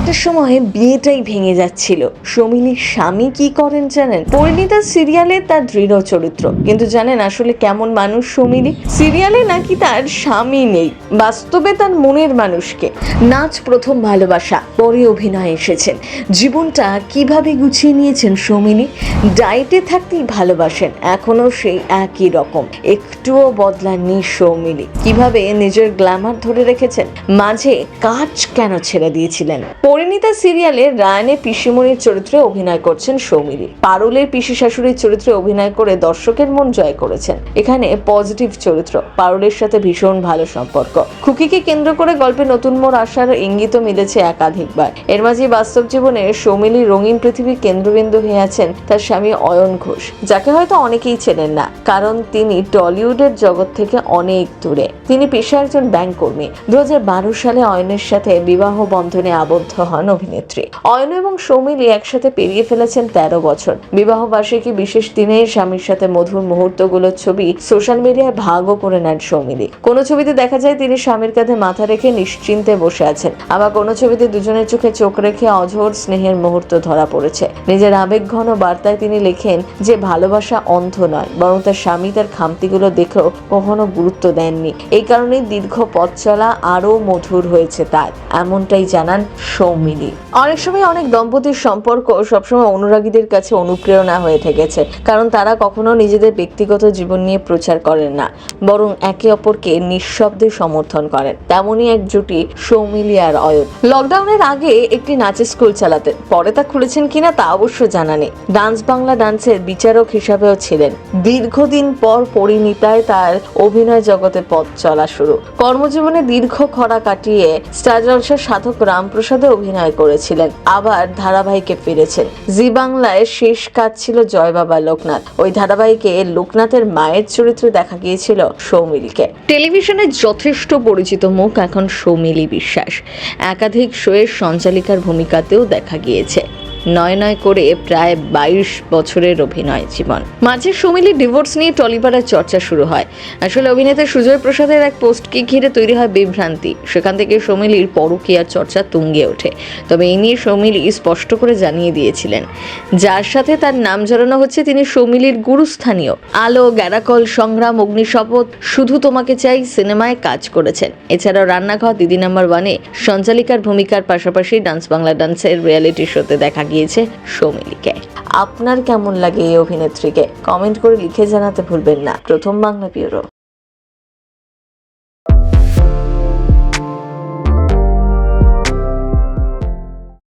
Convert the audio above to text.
একটা সময় বিয়েটাই ভেঙে যাচ্ছিল। সৌমিলির স্বামী কি করেন জানেন? পরিণীতা সিরিয়ালে তার দৃঢ় চরিত্র, কিন্তু জানেন আসলে কেমন মানুষ সৌমিলি? সিরিয়ালে নাকি তার স্বামী নেই, বাস্তবে তার মনের মানুষকে। নাচ প্রথম ভালোবাসা, পরে অভিনয় এসেছেন। জীবনটা কিভাবে গুছিয়ে নিয়েছেন সৌমিলি? ডায়েটে থাকতেই ভালোবাসেন, এখনো সেই একই রকম, একটুও বদলাননি সৌমিলি। কিভাবে নিজের গ্ল্যামার ধরে রেখেছেন, মাঝে কাজ কেন ছেড়ে দিয়েছিলেন? পরিণীতা সিরিয়ালে রায়ানের পিসিমণির চরিত্রে অভিনয় করছেন সৌমিলি। পারুলের পিসি শাশুড়ির চরিত্রে অভিনয় করে দর্শকের মন জয় করেছেন। এখানে পজিটিভ চরিত্র, পারুলের সাথে ভীষণ ভালো সম্পর্ক। খুকিকে কেন্দ্র করে গল্পে নতুন মোড় আসার ইঙ্গিতও মিলেছে একাধিকবার। এর মাঝে বাস্তব জীবনে সৌমিলি রঙিন পৃথিবীর কেন্দ্রবিন্দু হয়ে আছেন তার স্বামী অয়ন ঘোষ, যাকে হয়তো অনেকেই চেনেন না, কারণ তিনি টলিউডের জগৎ থেকে অনেক দূরে। তিনি পেশায় একজন ব্যাংক কর্মী। 2012 সালে অয়নের সাথে বিবাহ বন্ধনে আবদ্ধ হন অভিনেত্রী। অয়ন এবং সৌমিলি একসাথে পেরিয়ে ফেলেছেন 13 বছর। বিবাহ বার্ষিকী বিশেষ দিনে স্বামীর সাথে মধুর মুহূর্তগুলোর ছবি সোশ্যাল মিডিয়ায় ভাগও করে নেন সৌমিলি। কোনো ছবিতে দেখা যায় তিনি স্বামীর কাঁধে মাথা রেখে নিশ্চিন্তে বসে আছেন, আবার কোনো ছবিতে দুজনের চোখে চোখ রেখে অঝোর স্নেহের মুহূর্ত ধরা পড়েছে। নিজের আবেগঘন বার্তায় তিনি লেখেন যে ভালোবাসা অন্ধ নয়, বরং তার স্বামী তার খামতিগুলো দেখেও কখনো গুরুত্ব দেননি। এই কারণে দীর্ঘ পথ চলা আরো মধুর হয়েছে তার, এমনটাই জানান সৌমিলি। অনেক সময় অনেক দম্পতির সম্পর্ক সবসময় অনুরাগীদের কাছে অনুপ্রেরণা হয়ে থেকেছে, কারণ তারা কখনো নিজেদের ব্যক্তিগত জীবন নিয়ে প্রচার করেন না, বরং একে অপরকে নিঃশব্দে সমর্থন করেন। তেমনই এক জুটি সৌমিলি আর অয়ন। লকডাউনের আগে একটি নাচের স্কুল চালাতেন, পরে তা খুলেছেন কিনা তা অবশ্য জানা নেই। ডান্স বাংলা ডান্সের বিচারক হিসাবেও ছিলেন। দীর্ঘদিন পর পরিণীতায় তার অভিনয় জগতে পথ চলা শুরু। কর্মজীবনে দীর্ঘ খরা কাটিয়ে স্টার জলসার সাধক রামপ্রসাদে অভিনয় করেছিলেন, আবার ধারাবাহিকে ফিরেছেন। জি বাংলায় শেষ কাজ ছিল জয় বাবা লোকনাথ। ওই ধারাবাহিকে লোকনাথের মায়ের চরিত্রে দেখা গিয়েছিল সৌমিলিকে। টেলিভিশনে যথেষ্ট পরিচিত মুখ এখন সৌমিলি বিশ্বাস। একাধিক শোয়ের সঞ্চালিকার ভূমিকাতেও দেখা গিয়েছে। নয় নয় করে প্রায় 22 বছরের অভিনয় জীবন। মাঝে সৌমিলির ডিভোর্স নিয়ে টলিপাড়ার চর্চা শুরু হয়। আসলে অভিনেতা সুজয় প্রসাদের এক পোস্টকে ঘিরে তৈরি হয় বিভ্রান্তি। সেখান থেকে সৌমিলির পরকীয়ার চর্চা তুঙ্গে ওঠে। তবে এই নিয়ে সৌমিলি স্পষ্ট করে জানিয়ে দিয়েছিলেন, যার সাথে তার নাম জড়ানো হচ্ছে তিনি সৌমিলির গুরুস্থানীয়। আলো, গ্যারাকল, সংগ্রাম, অগ্নিশপথ, শুধু তোমাকে চাই সিনেমায় কাজ করেছেন। এছাড়াও রান্নাঘর, দিদি নাম্বার 1-এ সঞ্চালিকার ভূমিকার পাশাপাশি ডান্স বাংলা ডান্সের রিয়েলিটি শোতে দেখা গিয়েছে সৌমিলিকে। আপনার কেমন লাগে এই অভিনেত্রীকে? কমেন্ট করে লিখে জানাতে ভুলবেন না। প্রথম বাংলা ব্যুরো।